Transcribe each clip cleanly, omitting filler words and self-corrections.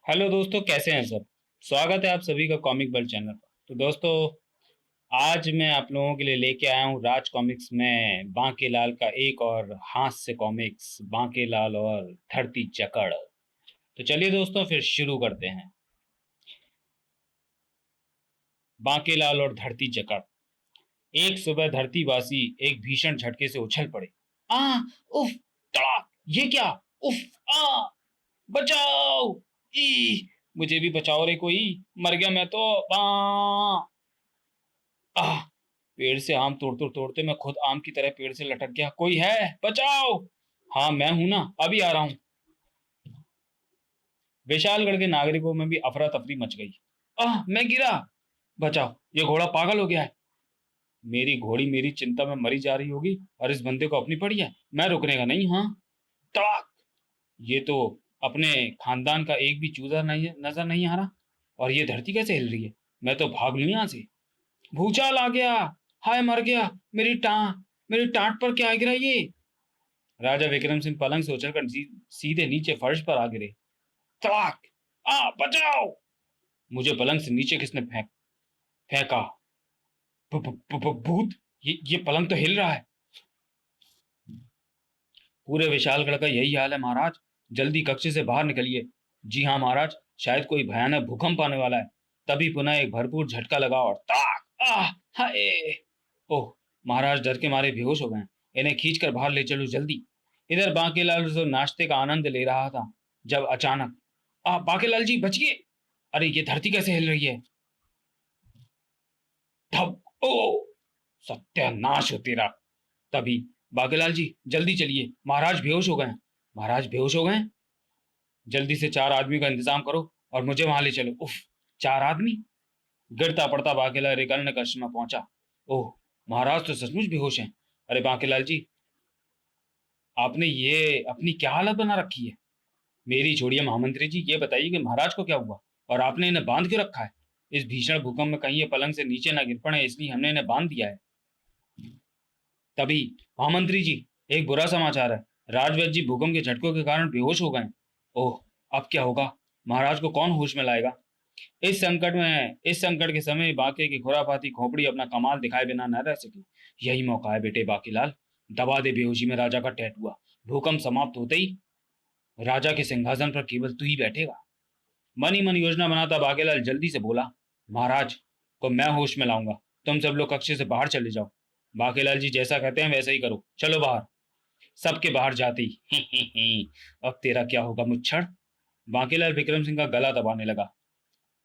Hello दोस्तों, कैसे हैं सब। स्वागत है आप सभी का कॉमिक बल चैनल पर। तो दोस्तों, आज मैं आप लोगों के लिए लेके आया हूँ राज कॉमिक्स में बांकेलाल का एक और हास्य कॉमिक्स, बांकेलाल और धरती चकड़। तो चलिए दोस्तों, फिर शुरू करते हैं। बांकेलाल और धरती चकड़। एक सुबह धरतीवासी एक भीषण झटके से उछल पड़े। आ, उफ, तड़ाक, ये क्या, उफ, आ, बचाओ, ई, मुझे भी बचाओ रे कोई, मर गया मैं तो। आ, आह! पेड़ से आम तोड़ते तोड़ते मैं खुद आम की तरह पेड़ से लटक गया। कोई है, बचाओ। हाँ, मैं हूं ना, अभी आ रहा हूँ। विशालगढ़ के नागरिकों में भी अफरा तफरी मच गई। मैं गिरा, बचाओ, ये घोड़ा पागल हो गया है। मेरी घोड़ी मेरी चिंता में मरी जा रही होगी और इस बंदे को अपनी पड़ी है। मैं रुकने का नहीं। हाँ, तड़ाक! ये तो अपने खानदान का एक भी चूजा नहीं नजर नहीं आ रहा। और ये धरती कैसे हिल रही है। मैं तो भाग लूं यहाँ से। भूचाल आ गया, हाय मर गया। मेरी टांट पर क्या गिरा ये। राजा विक्रम सिंह पलंग से उछलकर सीधे नीचे फर्श पर आ गिरे। तड़ाक! बचाओ। मुझे पलंग से नीचे किसने फेंका। भूत। ये पलंग तो हिल रहा है। पूरे विशालगढ़ का यही हाल है महाराज। जल्दी कक्ष से बाहर निकलिए। जी हाँ महाराज, शायद कोई भयानक भूकंप आने वाला है। तभी पुनः एक भरपूर झटका लगा और ताक! हाय! ओह! महाराज डर के मारे बेहोश हो गए। इन्हें खींच कर बाहर ले चलो जल्दी। इधर बांकेलाल जो नाश्ते का आनंद ले रहा था, जब अचानक बांकेलाल जी बचिए। अरे ये धरती कैसे हिल रही है। धब! ओ! सत्यानाश हो तेरा। तभी, बांकेलाल जी जल्दी चलिए, महाराज बेहोश हो गए हैं। महाराज बेहोश हो गए हैं। जल्दी से 4 आदमी का इंतजाम करो और मुझे वहां ले चलो। उफ! 4 आदमी। गिरता पड़ता बांकेलाल एक अन्य कक्ष में पहुंचा। ओह! महाराज तो सचमुच बेहोश हैं। अरे बांकेलाल जी, आपने ये अपनी क्या हालत बना रखी है। मेरी छोड़िए महामंत्री जी, ये बताइए कि महाराज को क्या हुआ और आपने इन्हें बांध क्यों रखा है। इस भीषण भूकंप में कहीं ये पलंग से नीचे ना गिर पड़े, इसलिए हमने इन्हें बांध दिया है। तभी, महामंत्री जी, एक बुरा समाचार है। राजवैद्य जी भूकंप के झटकों के कारण बेहोश हो गए। ओह! अब क्या होगा। महाराज को कौन होश में लाएगा। इस संकट के समय बांके की खुरापाती खोपड़ी अपना कमाल दिखाए बिना न रह सकी। यही मौका है बेटे बाकीलाल। दबा दे बेहोशी में राजा का टैटुआ। भूकंप समाप्त होते ही राजा के सिंहासन पर केवल तू ही बैठेगा। मन ही मन योजना बनाता बाकीलाल जल्दी से बोला। महाराज को मैं होश में लाऊंगा। तुम सब लोग कक्ष से बाहर चले जाओ। बाकीलाल जी जैसा कहते हैं वैसा ही करो, चलो बाहर। सबके बाहर जाते ही अब तेरा क्या होगा मुच्छड़। बाकीलाल विक्रम सिंह का गला दबाने लगा।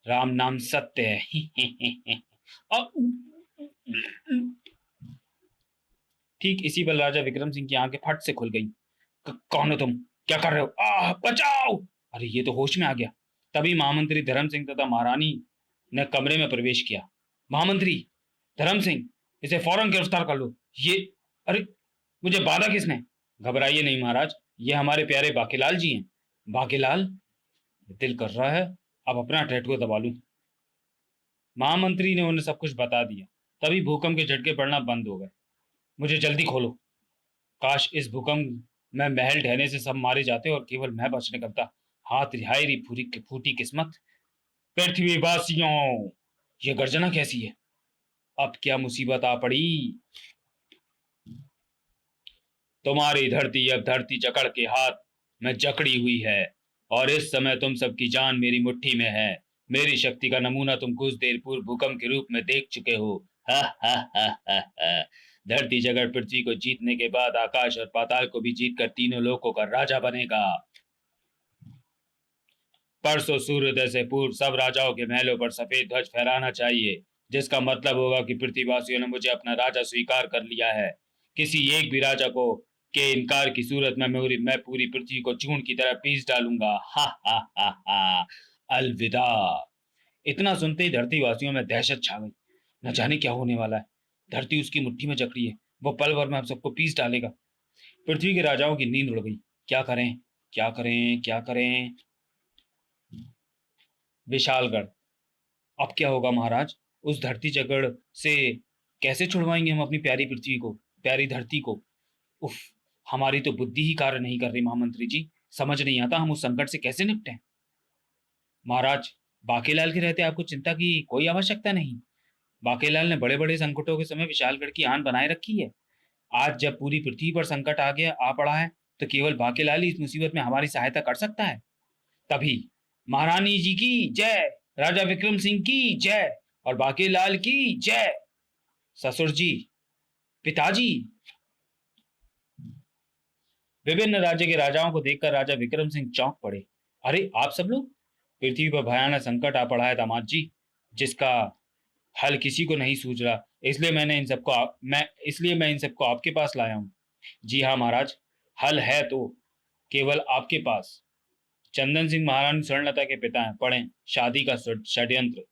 राम नाम सत्य है। ठीक इसी पर राजा विक्रम सिंह की आंखें फट से खुल गई। कौन हो तुम, क्या कर रहे हो। बचाओ। अरे ये तो होश में आ गया। तभी महामंत्री धर्म सिंह तथा महारानी ने कमरे में प्रवेश किया। महामंत्री धर्म सिंह, इसे फौरन गिरफ्तार कर लो। ये, अरे, मुझे बाधा किसने। घबराइए नहीं महाराज, ये हमारे प्यारे बाकीलाल जी हैं। बाकीलाल, दिल कर रहा है अब अपना टैटू दबा लूं। महामंत्री ने उन्हें सब कुछ बता दिया। तभी भूकंप के झटके पड़ना बंद हो गए। मुझे जल्दी खोलो। काश इस भूकंप में महल ढहने से सब मारे जाते और केवल मैं बच निकलता। हाथ रिहाई री फूटी फूटी किस्मत। पृथ्वीवासियों, ये गर्जना कैसी है। अब क्या मुसीबत आ पड़ी। तुम्हारी धरती अब धरती जकड़ के हाथ में जकड़ी हुई है और इस समय तुम सबकी जान मेरी मुट्ठी में है। मेरी शक्ति का नमूना तुम कुछ देर पूर्व भूकंप के रूप में देख चुके हो। हा हा हा हा हा। धरती जगड़ पृथ्वी को जीतने के बाद आकाश और पाताल को भी जीतकर तीनों लोकों का राजा बनेगा। परसों सूर्योदय से पूर्व सब राजाओं के महलों पर सफेद ध्वज फहराना चाहिए, जिसका मतलब होगा कि पृथ्वीवासियों ने मुझे अपना राजा स्वीकार कर लिया है। किसी एक भी राजा को के इनकार की सूरत में मैं पूरी पृथ्वी को चूर्ण की तरह पीस डालूंगा। हा हा हा हा। अलविदा। इतना सुनते ही धरतीवासियों में दहशत छा गई। न जाने क्या होने वाला है। धरती उसकी मुट्ठी में जकड़ी है, वो पल भर में हम सबको पीस डालेगा। पृथ्वी के राजाओं की नींद उड़ गई। क्या करें, क्या करें, क्या करें। विशालगढ़। अब क्या होगा महाराज। उस धरती जगड़ से कैसे छुड़वाएंगे हम अपनी प्यारी पृथ्वी को, प्यारी धरती को। उफ! हमारी तो बुद्धि ही कार्य नहीं कर रही महामंत्री जी। समझ नहीं आता हम उस संकट से कैसे निपटें। महाराज, बांकेलाल के रहते आपको चिंता की कोई आवश्यकता नहीं। बांकेलाल ने बड़े बड़े संकटों के समय विशालगढ़ की आन बनाए रखी है। आज जब पूरी पृथ्वी पर संकट आ पड़ा है, तो केवल बांकेलाल ही इस मुसीबत में हमारी सहायता कर सकता है। तभी महारानी जी की जय, राजा विक्रम सिंह की जय और बांकेलाल की जय। ससुर जी, पिताजी। विभिन्न राज्य के राजाओं को देखकर राजा विक्रम सिंह चौंक पड़े। अरे आप सब लोग! पृथ्वी पर भयानक संकट आ पड़ा है दामाद जी, जिसका हल किसी को नहीं सूझ रहा। इसलिए मैं इन सबको आपके पास लाया हूँ। जी हाँ महाराज, हल है तो केवल आपके पास। चंदन सिंह महारानी स्वर्णलता के पिता हैं, पढ़ें शादी का षड्यंत्र।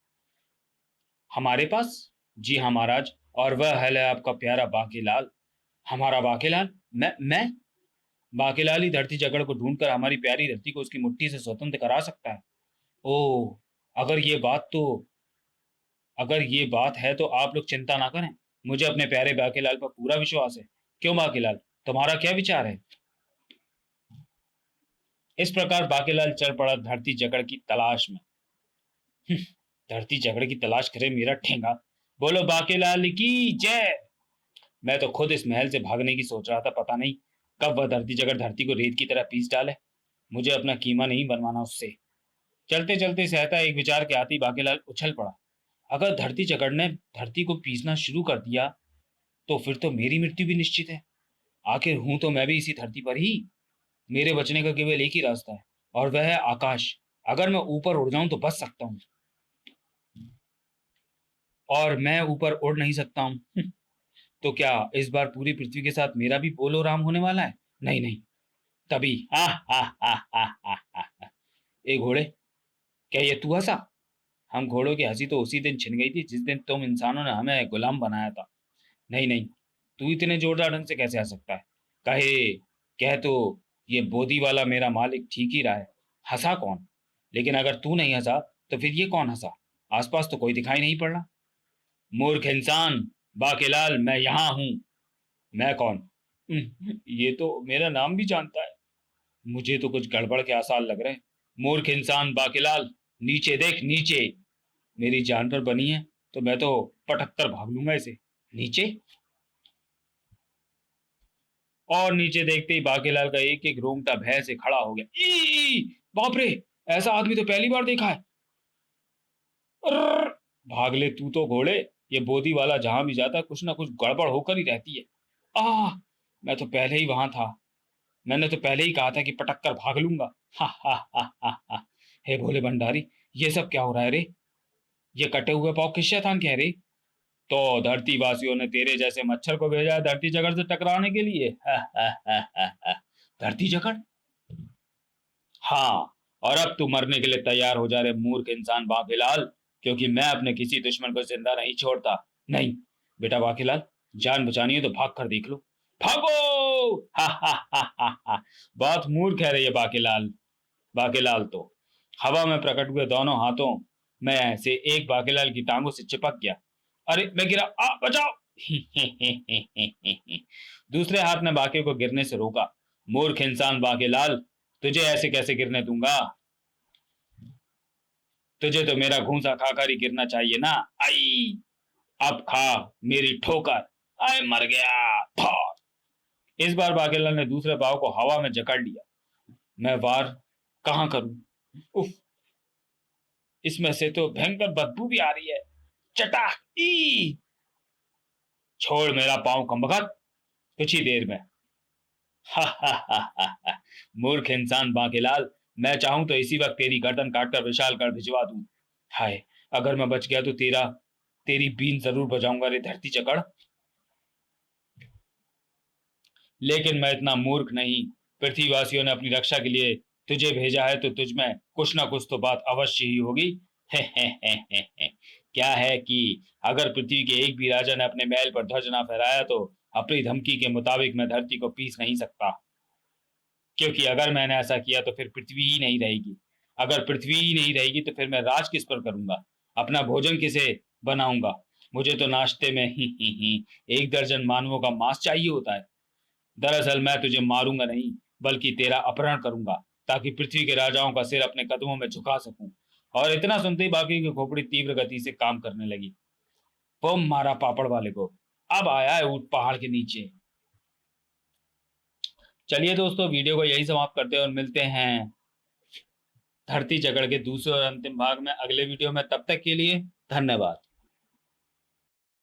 हमारे पास? जी हाँ महाराज, और वह हल है आपका प्यारा बांकेलाल। हमारा बांकेलाल? मैं बांकेलाल ही धरती जगड़ को ढूंढकर हमारी प्यारी धरती को उसकी मुट्ठी से स्वतंत्र करा सकता है। ओह, अगर ये बात तो अगर ये बात है तो आप लोग चिंता ना करें। मुझे अपने प्यारे बांकेलाल पर पूरा विश्वास है। क्यों बांकेलाल, तुम्हारा क्या विचार है? इस प्रकार बांकेलाल चल पड़ा धरती जगड़ की तलाश में। धरती जगड़ की तलाश करे मेरा ठेंगा। बोलो बांकेलाल की जय। मैं तो खुद इस महल से भागने की सोच रहा था, पता नहीं कब वह धरती जगड़ धरती को रेत की तरह पीस डाले। मुझे अपना कीमा नहीं बनवाना उससे। चलते चलते सहता एक विचार के आती बांकेलाल उछल पड़ा। अगर धरती जगड़ ने धरती को पीसना शुरू कर दिया तो फिर तो मेरी मृत्यु भी निश्चित है। आखिर हूं तो मैं भी इसी धरती पर ही। मेरे बचने का केवल एक ही रास्ता है, और वह है आकाश। अगर मैं ऊपर उड़ जाऊं तो बच सकता हूँ, और मैं ऊपर उड़ नहीं सकता हूँ तो क्या इस बार पूरी पृथ्वी के साथ मेरा भी बोलो राम होने वाला है? नहीं नहीं। तभी हा हा हा हा हा हा हा। ए घोड़े, क्या ये तू हंसा? हम घोड़ों की हंसी तो उसी दिन छिन गई थी जिस दिन तुम इंसानों ने हमें गुलाम बनाया था। नहीं नहीं, तू इतने जोरदार ढंग से कैसे हंस सकता है? कहे कह तो ये बोदी वाला मेरा मालिक ठीक ही रहा है। हंसा कौन? लेकिन अगर तू नहीं हंसा तो फिर ये कौन हंसा? आसपास तो कोई दिखाई नहीं पड़ रहा। मूर्ख इंसान, बाकेलाल मैं यहाँ हूँ। मैं कौन? ये तो मेरा नाम भी जानता है। मुझे तो कुछ गड़बड़ के आसार लग रहे हैं। मूर्ख इंसान बाकेलाल, नीचे देख नीचे। मेरी जान पर बनी है तो मैं तो पटक कर भाग लूंगा इसे। नीचे? और नीचे देखते ही बाकेलाल का एक एक रोंगटा भय से खड़ा हो गया। ई बाप रे, ऐसा आदमी तो पहली बार देखा है। अर्र! भाग ले तू तो घोड़े। ये बोदी वाला जहां भी जाता है कुछ ना कुछ गड़बड़ होकर ही रहती है। आ मैं तो पहले ही वहां था। मैंने तो पहले ही कहा था कि पटक कर भाग लूंगा। हा हा हा हा हा। हे भोले भंडारी, ये सब क्या हो रहा है रे? ये कटे हुए पाँव किस शैतान के हैं रे? तो धरती वासियों ने तेरे जैसे मच्छर को भेजा है धरती जगड़ से टकराने के लिए। हा हा हा हा हा। धरती जगड़? हाँ, और अब तू मरने के लिए तैयार हो जा रे मूर्ख इंसान बांकेलाल, क्योंकि मैं अपने किसी दुश्मन को जिंदा नहीं छोड़ता। नहीं बेटा बांकेलाल, जान बचानी है तो भाग कर देख लो। भागो! हा हा हा हा हा। बहुत मूर्ख है रे ये बांकेलाल। बांकेलाल तो हवा में प्रकट हुए दोनों हाथों में से एक बांकेलाल की टांगों से चिपक गया। अरे मैं गिरा, आ बचाओ! दूसरे हाथ ने बांके को गिरने से रोका। मूर्ख इंसान बांकेलाल, तुझे ऐसे कैसे गिरने दूंगा? तुझे तो मेरा घूंसा खाकर ही गिरना चाहिए ना। आई, अब खा मेरी ठोकर। आय मर गया। फौर! इस बार बागेलाल ने दूसरे पाव को हवा में जकड़ लिया। मैं वार कहाँ करूं? उफ, इसमें से तो भयंकर बदबू भी आ रही है। चटा! ई! छोड़ मेरा पांव कमबख्त, कुछ ही देर में। हा हा हा हा हा। मूर्ख इंसान बांकेलाल, मैं चाहूं तो इसी वक्त तेरी गर्दन काटकर विशालगढ़ भिजवा दूं। हाय, अगर मैं बच गया तो तेरी बीन जरूर बजाऊंगा रे धरती चकड़। लेकिन मैं इतना मूर्ख नहीं। पृथ्वीवासियों ने अपनी रक्षा के लिए तुझे भेजा है तो तुझ में कुछ ना कुछ तो बात अवश्य ही होगी। क्या है कि अगर पृथ्वी के एक भी राजा ने अपने महल पर ध्वज ना फहराया तो अपनी धमकी के मुताबिक मैं धरती को पीस नहीं सकता। क्योंकि अगर मैंने ऐसा किया तो फिर पृथ्वी ही नहीं रहेगी। अगर पृथ्वी ही नहीं रहेगी तो फिर मैं राज किस पर करूंगा? अपना भोजन किसे बनाऊंगा? मुझे तो नाश्ते में ही एक दर्जन मानवों का मांस चाहिए होता है। दरअसल मैं तुझे मारूंगा नहीं, बल्कि तेरा अपहरण करूंगा, ताकि पृथ्वी के राजाओं का सिर अपने कदमों में झुका सकूं और इतना सुनते ही बाकी की खोपड़ी तीव्र गति से काम करने लगी। वो मारा पापड़ वाले को। अब आया है ऊंट पहाड़ के नीचे। चलिए दोस्तों, वीडियो को यही समाप्त करते हैं और मिलते हैं धरती जकड़ के दूसरे और अंतिम भाग में अगले वीडियो में। तब तक के लिए धन्यवाद।